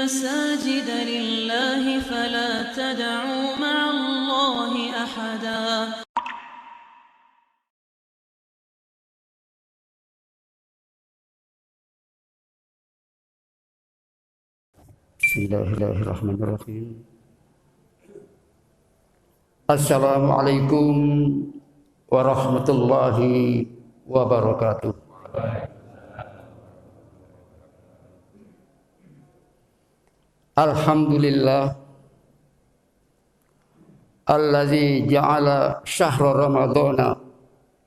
المساجد لله فلا تدعوا مع الله أحدا. Bismillahirrahmanirrahim. Assalamualaikum warahmatullahi wabarakatuh. Alhamdulillah allazi ja'ala syahra ramadhana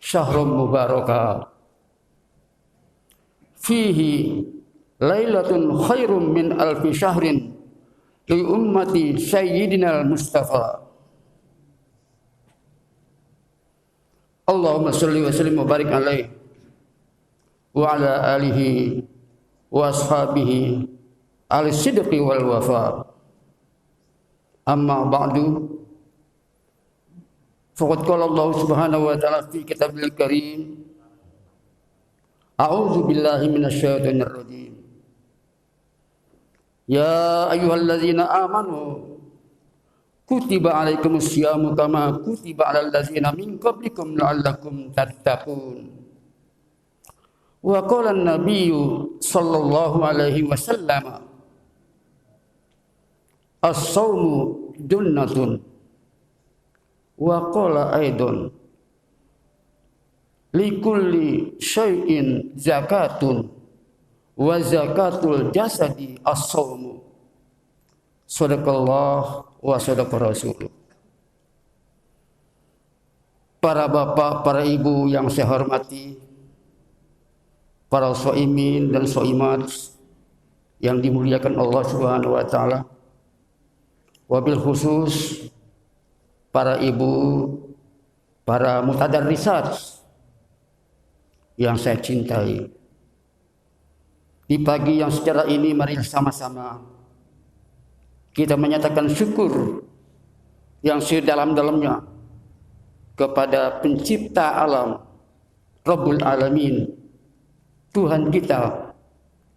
syahran mubaraka fihi lailatun khairum min alfi syahrin li ummati sayyidina al-mustafa. Allahumma sholli wa sallim wa barik alaihi wa ala alihi wa ashabihi al-sidqi wal wafa. Amma ba'du, faqad qala Allah subhanahu wa ta'ala fi kitabil karim, a'udzu billahi minasy syaithanir rajim. Ya ayyuhalladzina amanu kutiba alaikumus syamu kama kutiba alal ladzina min qablikum la'allakum tattaqun. Wa qala an-nabiyyu sallallahu alaihi wasallam, as-shaumu junnatun. Wa qala aidan, likulli syai'in zakatun wa zakatul jasadi as-shaumu. Shadaqallah wa shadaqa rasul. Para bapak, para ibu yang saya hormati, para shaimin dan shaimat yang dimuliakan Allah Subhanahu wa taala, wabil khusus para ibu, para mutadarrisat yang saya cintai. Di pagi yang secara ini mari sama-sama kita menyatakan syukur yang sedalam-dalamnya kepada pencipta alam, Rabbul Alamin, Tuhan kita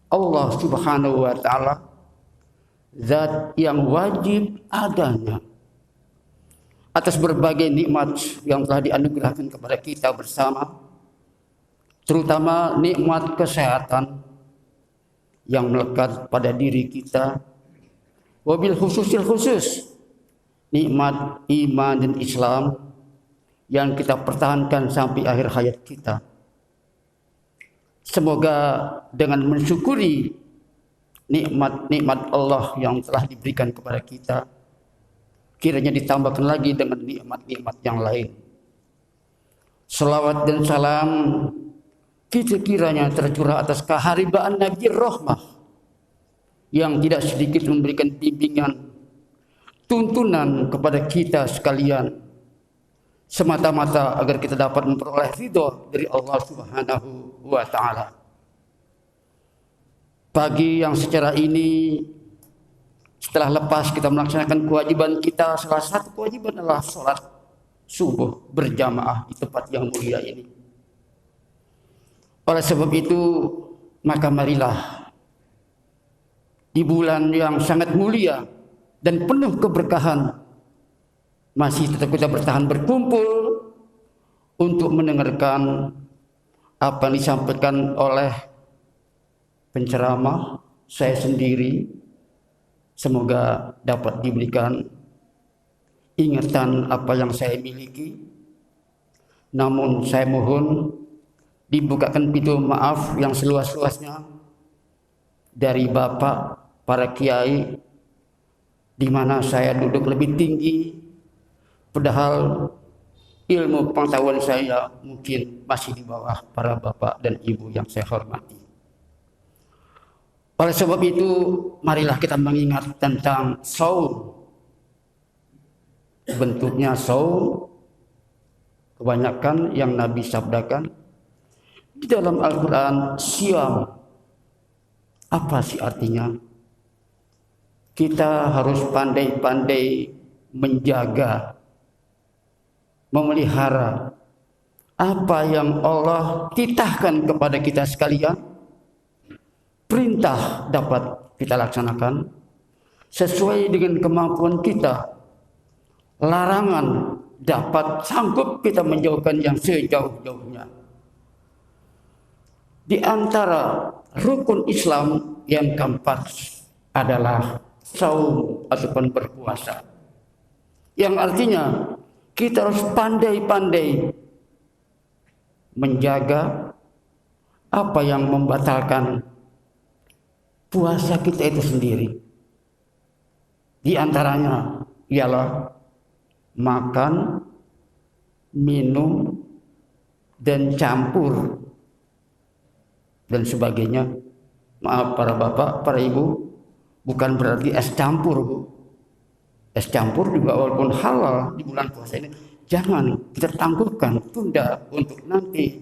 Allah Subhanahu wa taala, zat yang wajib adanya atas berbagai nikmat yang telah dianugerahkan kepada kita bersama, terutama nikmat kesehatan yang melekat pada diri kita, wabil khusus nikmat iman dan Islam yang kita pertahankan sampai akhir hayat kita. Semoga dengan mensyukuri nikmat-nikmat Allah yang telah diberikan kepada kita, kiranya ditambahkan lagi dengan nikmat-nikmat yang lain. Salawat dan salam kita kiranya tercurah atas keharibaan Nabi Rahmah yang tidak sedikit memberikan bimbingan, tuntunan kepada kita sekalian, semata-mata agar kita dapat memperoleh ridho dari Allah Subhanahu wa taala. Pagi yang secara ini, setelah lepas kita melaksanakan kewajiban kita, salah satu kewajiban adalah sholat subuh berjamaah di tempat yang mulia ini. Oleh sebab itu, maka marilah di bulan yang sangat mulia dan penuh keberkahan, masih tetap kita bertahan berkumpul untuk mendengarkan apa yang disampaikan oleh penceramah saya sendiri. Semoga dapat diberikan ingatan apa yang saya miliki. Namun saya mohon dibukakan pintu maaf yang seluas-luasnya dari Bapak, para kiai, di mana saya duduk lebih tinggi, padahal ilmu pengetahuan saya mungkin masih di bawah para bapak dan ibu yang saya hormati. Oleh sebab itu, marilah kita mengingat tentang shaum. Bentuknya shaum, kebanyakan yang Nabi sabdakan di dalam Al-Quran, siam. Apa sih artinya? Kita harus pandai-pandai menjaga, memelihara apa yang Allah titahkan kepada kita sekalian. Perintah dapat kita laksanakan, sesuai dengan kemampuan kita. Larangan dapat sanggup kita menjauhkan yang sejauh-jauhnya. Di antara rukun Islam yang keempat adalah saum ataupun berpuasa. Yang artinya kita harus pandai-pandai menjaga apa yang membatalkan puasa kita itu sendiri. Di antaranya ialah makan, minum, dan campur dan sebagainya. Maaf para bapak, para ibu, bukan berarti es campur, Bu. Es campur juga walaupun halal di bulan puasa ini, jangan kita tangguhkan, tunda untuk nanti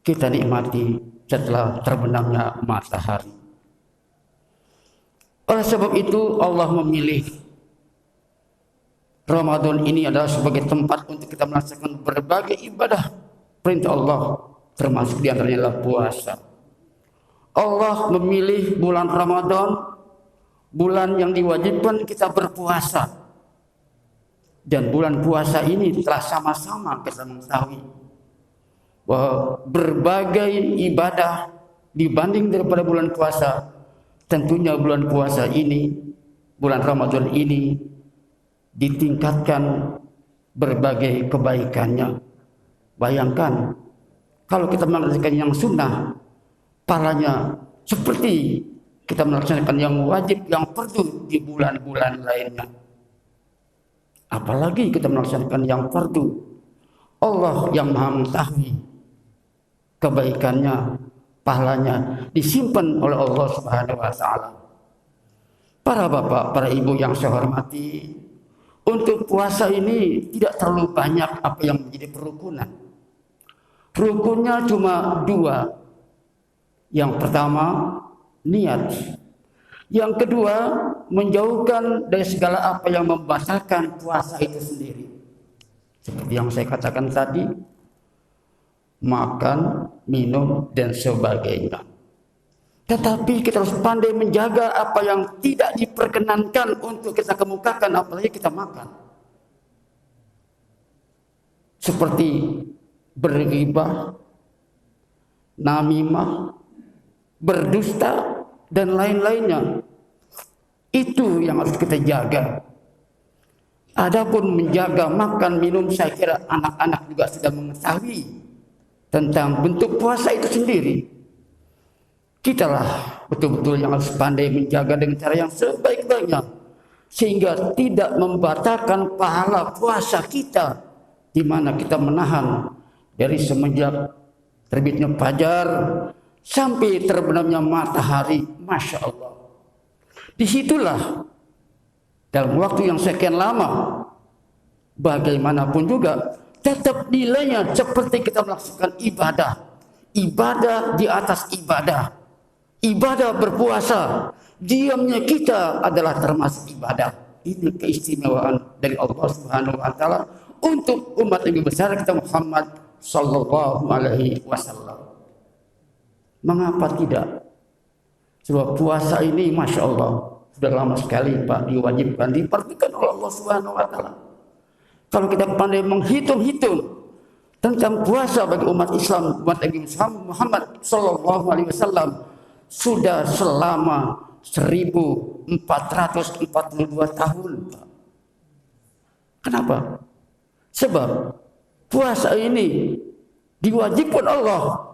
kita nikmati setelah terbenamnya matahari. Oleh sebab itu Allah memilih Ramadan ini adalah sebagai tempat untuk kita melaksanakan berbagai ibadah perintah Allah, termasuk di antaranya adalah puasa. Allah memilih bulan Ramadan, bulan yang diwajibkan kita berpuasa. Dan bulan puasa ini telah sama-sama kita mengetahui bahwa berbagai ibadah dibanding daripada bulan puasa, tentunya bulan puasa ini, bulan Ramadan ini ditingkatkan berbagai kebaikannya. Bayangkan kalau kita melaksanakan yang sunnah, pahalanya seperti kita melaksanakan yang wajib, yang fardu di bulan-bulan lainnya. Apalagi kita melaksanakan yang fardu. Allah yang Maha mengetahui kebaikannya, pahalanya disimpan oleh Allah Subhanahu wa taala. Para bapak, para ibu yang saya hormati, untuk puasa ini tidak terlalu banyak apa yang menjadi kerukunan. Rukunnya cuma dua. Yang pertama, niat. Yang kedua, menjauhkan dari segala apa yang membatalkan puasa itu sendiri. Seperti yang saya katakan tadi, makan, minum, dan sebagainya. Tetapi kita harus pandai menjaga apa yang tidak diperkenankan untuk kita kemukakan, apalagi kita makan. Seperti berghibah, namimah, berdusta, dan lain-lainnya. Itu yang harus kita jaga. Adapun menjaga makan minum, saya kira anak-anak juga sudah mengetahui tentang bentuk puasa itu sendiri. Kitalah betul-betul yang harus pandai menjaga dengan cara yang sebaik-baiknya, sehingga tidak membatalkan pahala puasa kita, di mana kita menahan dari semenjak terbitnya fajar sampai terbenamnya matahari. Masya Allah. Disitulah dalam waktu yang sekian lama, bagaimanapun juga tetap nilainya seperti kita melaksanakan ibadah. Ibadah di atas ibadah. Ibadah berpuasa, diamnya kita adalah termasuk ibadah. Ini keistimewaan dari Allah Subhanahu wa taala untuk umat Nabi besar kita Muhammad sallallahu alaihi wasallam. Mengapa tidak? Sebab puasa ini Masya Allah sudah lama sekali Pak diwajibkan, diperhatikan oleh Allah Subhanahu wa taala. Kalau kita pandai menghitung-hitung tentang puasa bagi umat Islam, umat Nabi Muhammad sallallahu alaihi wasallam, sudah selama 1442 tahun. Kenapa? Sebab puasa ini diwajibkan Allah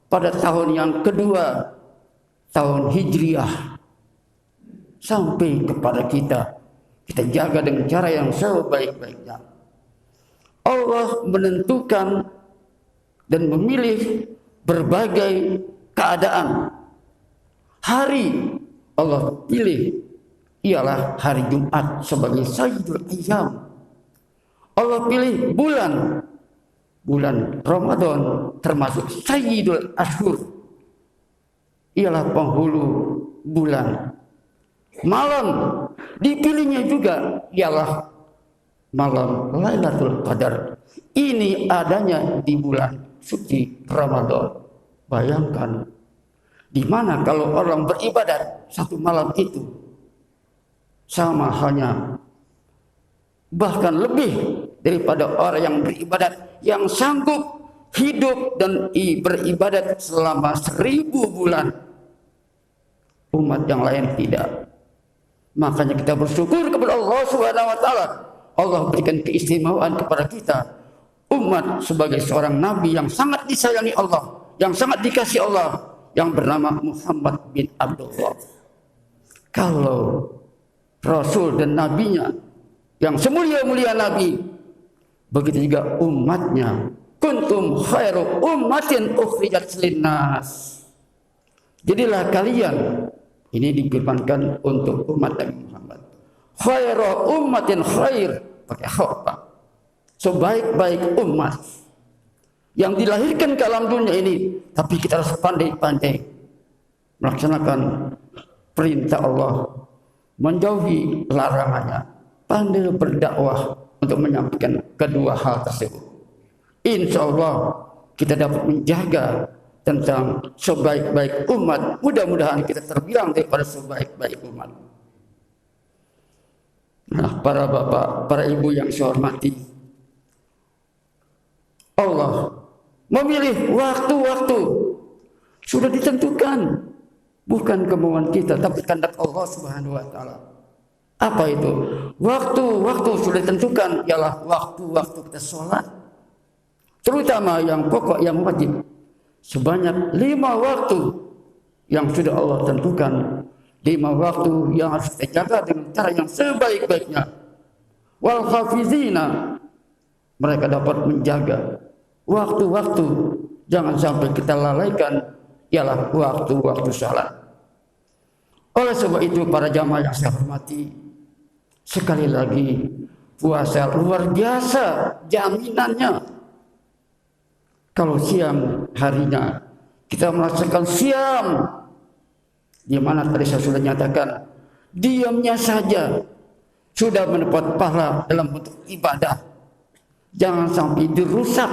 pada tahun yang kedua, tahun Hijriah, sampai kepada kita. Kita jaga dengan cara yang sebaik-baiknya. Allah menentukan dan memilih berbagai keadaan. Hari Allah pilih ialah hari Jumat sebagai Sayyidul Ayyam. Allah pilih bulan Ramadan termasuk Sayyidul Ashhur, ialah penghulu bulan. Malam dipilihnya juga ialah malam Lailatul Qadar. Ini adanya di bulan suci Ramadan. Bayangkan, di mana kalau orang beribadat satu malam itu sama halnya bahkan lebih daripada orang yang beribadat, yang sanggup hidup dan beribadat selama 1000 bulan. Umat yang lain tidak. Makanya kita bersyukur kepada Allah Subhanahu wa taala. Allah berikan keistimewaan kepada kita, umat, sebagai seorang nabi yang sangat disayangi Allah, yang sangat dikasihi Allah, yang bernama Muhammad bin Abdullah. Kalau Rasul dan nabinya yang semulia-mulia nabi, begitu juga umatnya. Kuntum khairu ummatin ukhrijat linnas. Jadilah kalian, ini difirmankan untuk umat Nabi Muhammad, khairu ummatin, khair pakai kha, sebaik-baik umat yang dilahirkan ke alam dunia ini. Tapi kita harus pandai-pandai melaksanakan perintah Allah, menjauhi larangannya, pandai berdakwah untuk menyampaikan kedua hal tersebut. Insya Allah kita dapat menjaga tentang sebaik-baik umat. Mudah-mudahan kita terbilang daripada sebaik-baik umat. Nah, para bapak, para ibu yang saya hormati, Allah memilih waktu-waktu sudah ditentukan, bukan kemauan kita, tapi kehendak Allah Subhanahu wa taala. Apa itu? Waktu-waktu sudah ditentukan, ialah waktu-waktu kita sholat, terutama yang pokok, yang wajib. Sebanyak 5 waktu yang sudah Allah tentukan, 5 waktu yang harus kita jaga dengan cara yang sebaik-baiknya. Wal hafizina, mereka dapat menjaga waktu-waktu, jangan sampai kita lalaikan, ialah waktu-waktu salat. Oleh sebab itu, para jamaah yang saya hormati, sekali lagi, puasa luar biasa jaminannya. Kalau siang harinya kita melaksanakan siam, di mana tadi saya sudah nyatakan, diamnya saja sudah mendapat pahala dalam bentuk ibadah. Jangan sampai dirusak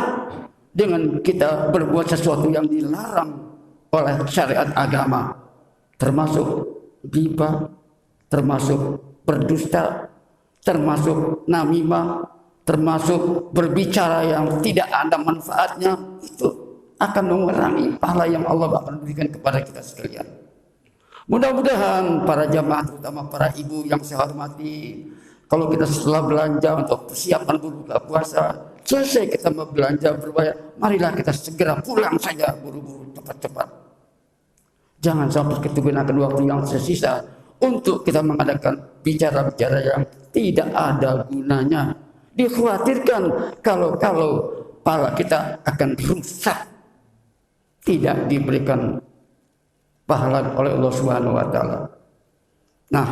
dengan kita berbuat sesuatu yang dilarang oleh syariat agama, termasuk ghibah, termasuk berdusta, termasuk namimah, termasuk berbicara yang tidak ada manfaatnya. Itu akan mengurangi pahala yang Allah akan berikan kepada kita sekalian. Mudah-mudahan para jamaah, terutama para ibu yang saya hormati, kalau kita setelah belanja untuk persiapan berbuka puasa, selesai kita belanja berbayar, marilah kita segera pulang saja, buru-buru, cepat-cepat. Jangan sampai kita gunakan waktu yang tersisa untuk kita mengadakan bicara-bicara yang tidak ada gunanya. Dikhawatirkan kalau pahala kita akan rusak, tidak diberikan pahala oleh Allah Subhanahu wa taala. Nah,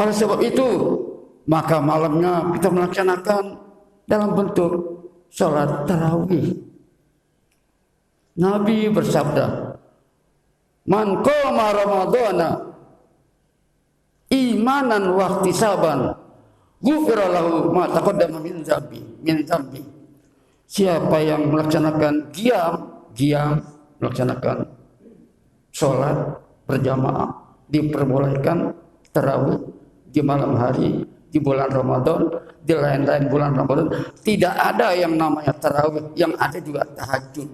oleh sebab itu, maka malamnya kita melaksanakan dalam bentuk salat tarawih. Nabi bersabda, "Man qama ramadhana imanan wa ihtisaban, ghufira lahu ma taqaddama min dzambi." Siapa yang melaksanakan qiyam, melaksanakan sholat berjamaah, diperbolehkan tarawih di malam hari, di bulan Ramadan, di lain-lain bulan Ramadan. Tidak ada yang namanya tarawih, yang ada juga tahajud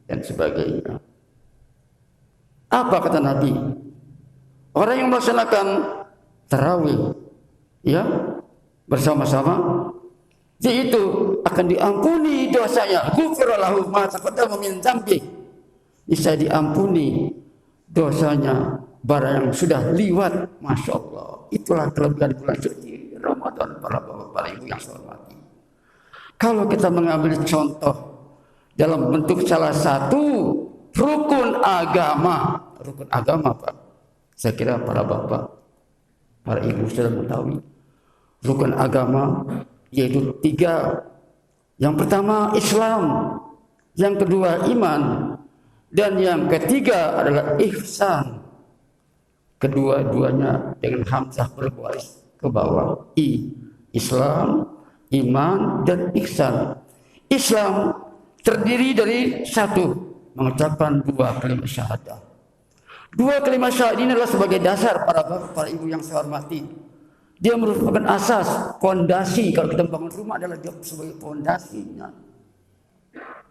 dan sebagainya. Apa kata Nabi? Orang yang melaksanakan tarawih, ya, bersama-sama, itu akan diampuni dosanya. Ghufira lahu ma taqaddama min dzambi. Bisa diampuni dosanya barang yang sudah liwat. Masya Allah, itulah kelebihan bulan suci Ramadan, para bapak, para ibu yang saya hormati. Kalau kita mengambil contoh dalam bentuk salah satu rukun agama Pak, saya kira para bapak, para ibu sudah mengetahui rukun agama yaitu 3. Yang pertama Islam, yang kedua iman, dan yang ketiga adalah ihsan. Kedua-duanya dengan hamzah berbaris ke bawah, Islam, iman, dan ihsan. Islam terdiri dari 1, mengucapkan 2 kalimat syahadah. 2 kalimat syahadah ini adalah sebagai dasar para bapak, para ibu yang saya hormati. Dia merupakan asas, fondasi. Kalau kita bangun rumah adalah dia sebagai fondasinya.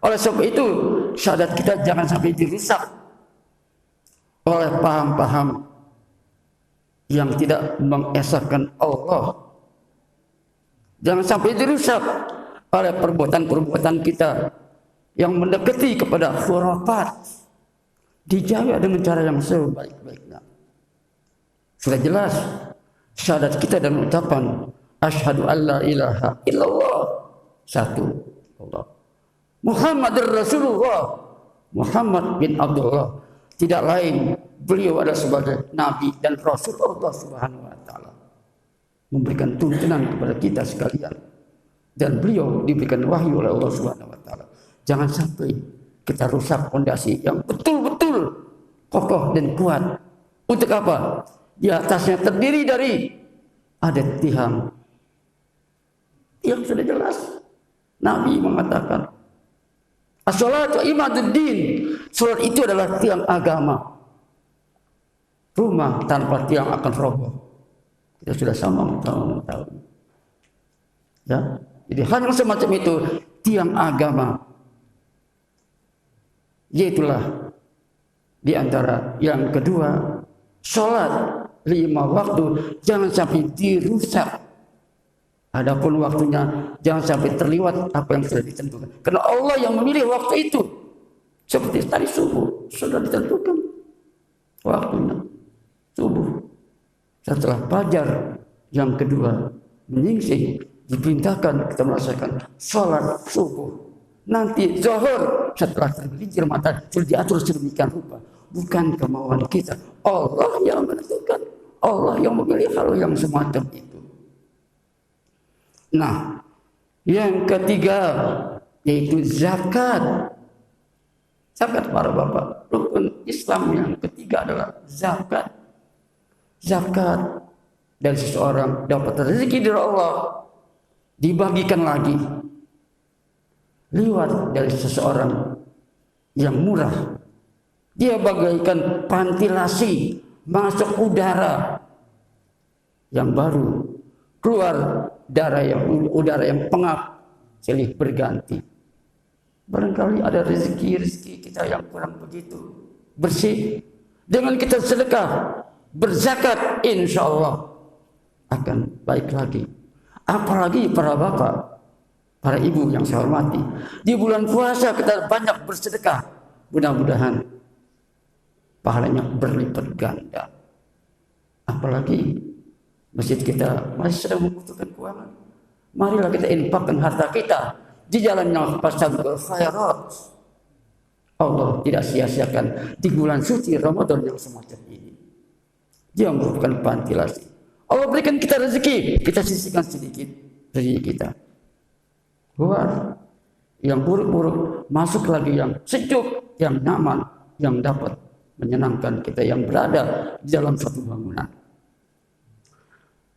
Oleh sebab itu, syahadat kita jangan sampai dirusak oleh paham-paham yang tidak mengesahkan Allah. Jangan sampai dirusak oleh perbuatan-perbuatan kita yang mendekati kepada khurafat. Dijaga dengan cara yang sebaik-baiknya. Sudah jelas syahadat kita dan ucapan asyhadu alla ilaha illallah, satu Allah, Muhammadur Rasulullah, Muhammad bin Abdullah, tidak lain beliau adalah sebagai nabi dan rasul Allah Subhanahu wa taala, memberikan tuntunan kepada kita sekalian, dan beliau diberikan wahyu oleh Allah Subhanahu wa taala. Jangan sampai kita rusak fondasi yang betul-betul kokoh dan kuat. Untuk apa? Di atasnya terdiri dari ada tiang yang sudah jelas. Nabi mengatakan as-salatu imaduddin. Salat itu adalah tiang agama. Rumah tanpa tiang akan roboh. Kita sudah sama mengetahui. Ya, jadi hal yang semacam itu tiang agama. Yaitulah di antara yang kedua, salat 5 waktu jangan sampai dirusak. Adapun waktunya jangan sampai terlewat apa yang sudah ditentukan. Karena Allah yang memilih waktu itu. Seperti tadi subuh sudah ditentukan waktunya. Subuh. Setelah fajar yang kedua menyingsing, diperintahkan kita melaksanakan salat subuh. Nanti zuhur setelah tergelincir matahari sudah diatur sedemikian rupa. Bukan kemauan kita. Allah yang menentukan. Allah yang memilih hal yang semacam itu. Nah, yang ketiga yaitu zakat. Zakat para bapak. Rukun Islam yang ketiga adalah zakat. Zakat dari seseorang dapat rezeki dari Allah, dibagikan lagi lewat dari seseorang yang murah. Dia bagaikan ventilasi masuk udara yang baru, keluar udara yang pengap, silih berganti. Barangkali ada rezeki kita yang kurang begitu bersih. Dengan kita sedekah, berzakat, insya Allah akan baik lagi. Apalagi para bapak, para ibu yang saya hormati, di bulan puasa kita banyak bersedekah. Mudah-mudahan pahalanya berlipat ganda. Apalagi masjid kita masih sedang membutuhkan keuangan. Marilah kita infakkan harta kita di jalan yang fastabiqul khairat. Allah tidak sia-siakan di bulan suci Ramadan yang semacam ini. Dia merupakan ventilasi. Allah berikan kita rezeki, kita sisihkan sedikit rezeki kita. Keluar yang buruk-buruk, masuk lagi yang sejuk, yang nyaman, yang dapat menyenangkan kita yang berada di dalam satu bangunan.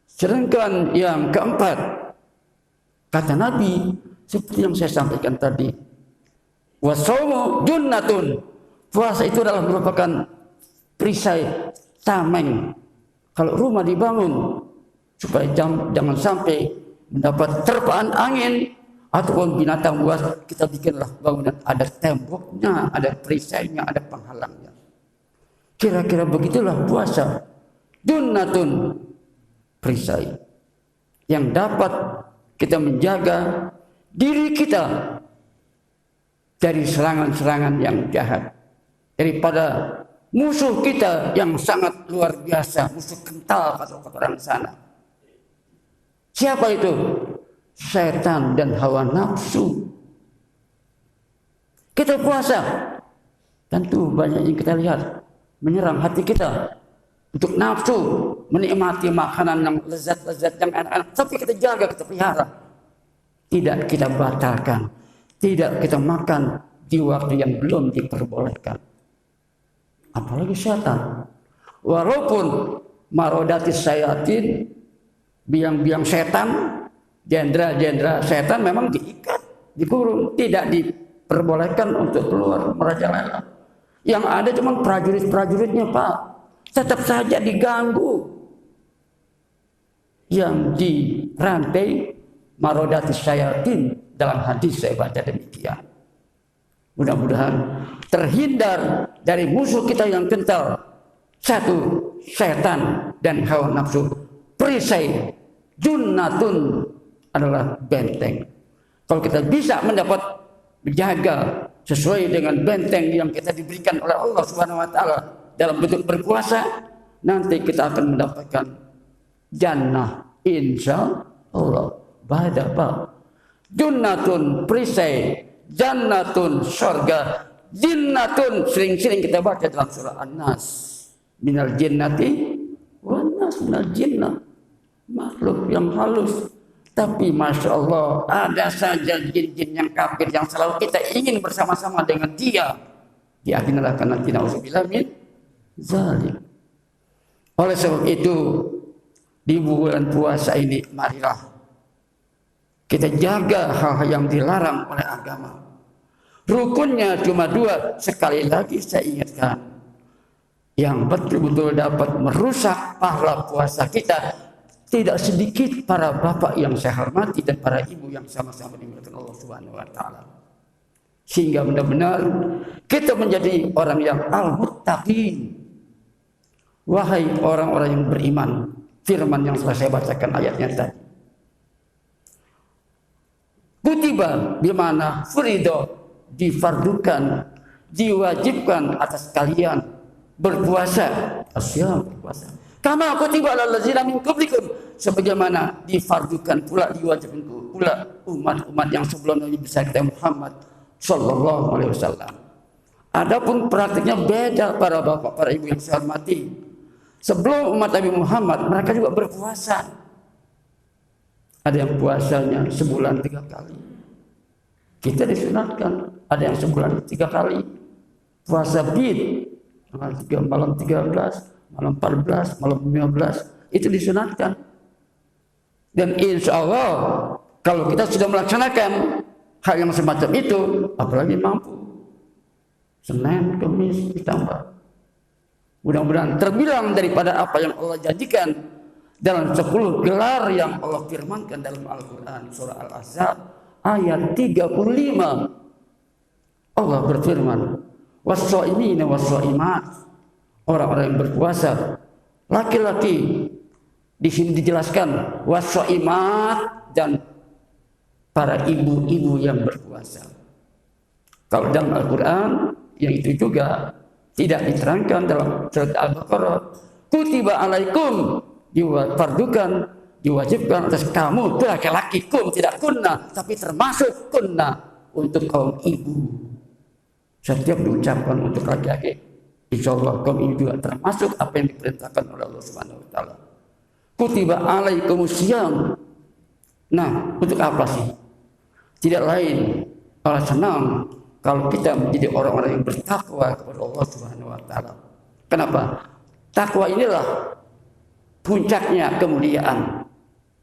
Sedangkan yang keempat, kata Nabi seperti yang saya sampaikan tadi, wasaumu junnatun. Puasa itu adalah merupakan perisai tameng. Kalau rumah dibangun supaya jangan sampai mendapat terpaan angin ataupun binatang buas, kita bikinlah bangunan ada temboknya, ada perisainya, ada penghalangnya. Kira-kira begitulah puasa. Junnatun, perisai yang dapat kita menjaga diri kita dari serangan-serangan yang jahat, daripada musuh kita yang sangat luar biasa, musuh kental kata orang sana. Siapa itu? Setan dan hawa nafsu. Kita puasa, tentu banyak yang kita lihat menyerang hati kita untuk nafsu menikmati makanan yang lezat-lezat yang enak-enak, tapi kita jaga, kita pelihara. Tidak kita batalkan, tidak kita makan di waktu yang belum diperbolehkan. Apalagi setan. Walaupun marodatis sayatin, biang-biang setan, jenderal-jenderal setan memang diikat, dikurung, tidak diperbolehkan untuk keluar merajalela. Yang ada cuma prajurit-prajuritnya, Pak. Tetap saja diganggu. yang dirantai marodatis syayatin. Dalam hadis saya baca demikian. Mudah-mudahan terhindar dari musuh kita yang kental. Satu, setan dan hawa nafsu. Perisai, junnatun adalah benteng. Kalau kita bisa mendapat menjaga sesuai dengan benteng yang kita diberikan oleh Allah Subhanahu wa taala dalam bentuk berpuasa, nanti kita akan mendapatkan jannah insya Allah. Badapa junnatun perisai, jannatun surga, jinnatun sering-sering kita baca dalam surah An-Nas. Minal jinnati wan nas, minal jinnah, makhluk yang halus. Tapi Masya Allah, ada saja jin-jin yang kafir yang selalu kita ingin bersama-sama dengan dia. Diadinalah karena tidak usubillah min zalim. Oleh sebab itu, di bulan puasa ini, marilah kita jaga hal-hal yang dilarang oleh agama. Rukunnya cuma 2. Sekali lagi saya ingatkan, yang betul-betul dapat merusak pahala puasa kita. Tidak sedikit para bapak yang saya hormati dan para ibu yang sama-sama dimuliakan Allah Subhanahu wa taala. Sehingga benar-benar kita menjadi orang yang al-muttaqin. Wahai orang-orang yang beriman, firman yang telah saya bacakan ayatnya tadi. Kutiba bimana furido, difardukan, diwajibkan atas kalian berpuasa. Asyam berpuasa. Kama kutiba alal ladzina min qablikum, sebagaimana difardukan pula, diwajibkan pula umat-umat yang sebelum Nabi besar kita Muhammad sallallahu alaihi wasallam. Adapun praktiknya beda para bapak, para ibu yang saya hormati. Sebelum umat Nabi Muhammad, mereka juga berpuasa. Ada yang puasanya sebulan 3 kali. Kita disunatkan. Ada yang sebulan 3 kali. Puasa bid, malam 13, malam 14, malam 15. Itu disunatkan. Dan insya Allah, kalau kita sudah melaksanakan hal yang semacam itu, apalagi mampu. Senin, Kamis ditambah. Mudah-mudahan terbilang daripada apa yang Allah janjikan dalam 10 gelar yang Allah firmankan dalam Al-Quran. Surah Al-Ahzab ayat 35. Allah berfirman, was-shaimina was-shaimat, orang-orang yang berpuasa laki-laki. Di sini dijelaskan was-shaimat dan para ibu-ibu yang berpuasa. Kalau dalam Al-Quran yang itu juga tidak diterangkan dalam surat Al-Baqarah. Kutiba alaikum, difardukan, diwajibkan atas kamu, itu laki-laki, kum tidak kunna, tapi termasuk kunna untuk kaum ibu. Setiap diucapkan untuk laki-laki, insya Allah kaum ibu juga termasuk apa yang diperintahkan oleh Allah Subhanahu wa taala. Kutiba alaikumusiyam. Nah, untuk apa sih? Tidak lain, Allah senang kalau kita menjadi orang-orang yang bertakwa kepada Allah Subhanahu wa taala. Kenapa? Takwa inilah puncaknya kemuliaan.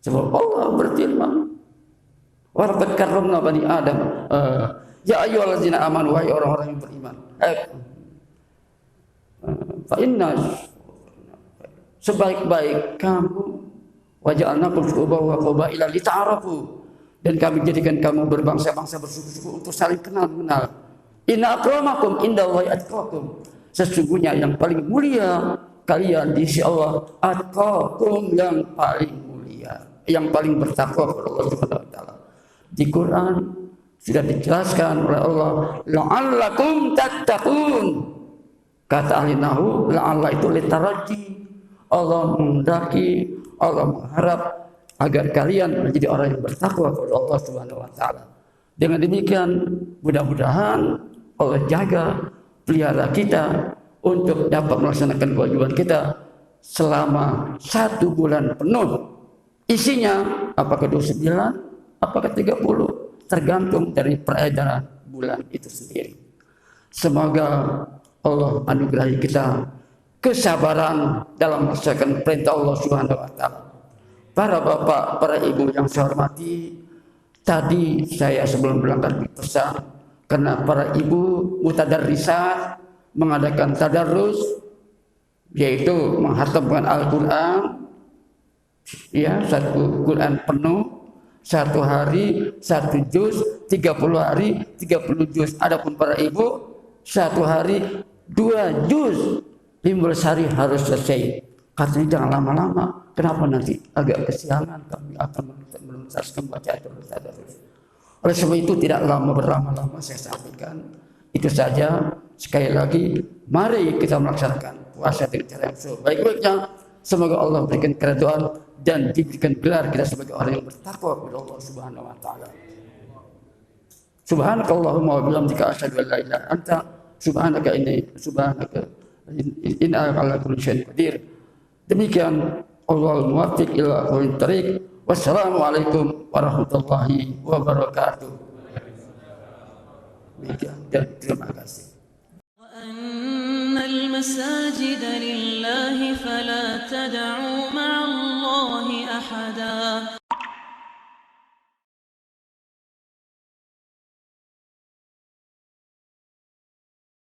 Sebab Allah berfirman, wa laqad karramna bani Adam. Ya ayyuhallazina amanu, wahai orang-orang yang beriman. Fa inna, sebaik-baik kamu, wa ja'alnakum syu'uban wa qabaila lita'arafu, dan kami jadikan kamu berbangsa-bangsa bersuku-suku untuk saling kenal-mengenal. Inna akramakum indallahi atqakum, sesungguhnya yang paling mulia kalian di sisi Allah atqakum, yang paling mulia, yang paling bertakwa kepada Allah Subhanahu wa taala. Di Quran sudah dijelaskan oleh Allah, la'allakum tattaqun. Kata ahli nahwu, la'alla itu litaraji. Allah menghendaki, Allah mengharap agar kalian menjadi orang yang bertakwa kepada Allah Subhanahu wa taala. Dengan demikian, mudah-mudahan Allah jaga, pelihara kita untuk dapat melaksanakan kewajiban kita selama 1 bulan penuh. Isinya apakah 29, apakah 30, tergantung dari peredaran bulan itu sendiri. Semoga Allah anugerahi kita kesabaran dalam melaksanakan perintah Allah Subhanahu wa taala. Para bapak, para ibu yang saya hormati, tadi saya sebelum berangkat berpesan, karena para ibu mutadarrisat mengadakan tadarrus, yaitu menghatamkan Al-Quran Ya, satu Quran penuh, satu hari, satu juz, 30 hari, 30 juz. Adapun para ibu, satu hari, 2 juz, 15 hari harus selesai. Katanya jangan lama-lama. Kenapa nanti agak kesiangan kami akan menuntaskan bacaan terus. Oleh sebab itu tidak lama berlama-lama saya sampaikan. Itu saja. Sekali lagi, mari kita melaksanakan puasa dengan cara yang sebaik-baiknya. Semoga Allah berikan keridhaan dan diberikan gelar kita sebagai orang yang bertakwa kepada Allah Subhanahu wa taala. Subhanakallahumma wa bihamdika asyhadu an la ilaha illa anta subhanaka inna ala kulli syai'in qadir. Demikian Allahul muwaffiq ila aqwamit thariq. Wassalamualaikum warahmatullahi wabarakatuh. Demikian dan terima kasih. وأن المساجد لله فلا تدعوا مع الله أحدا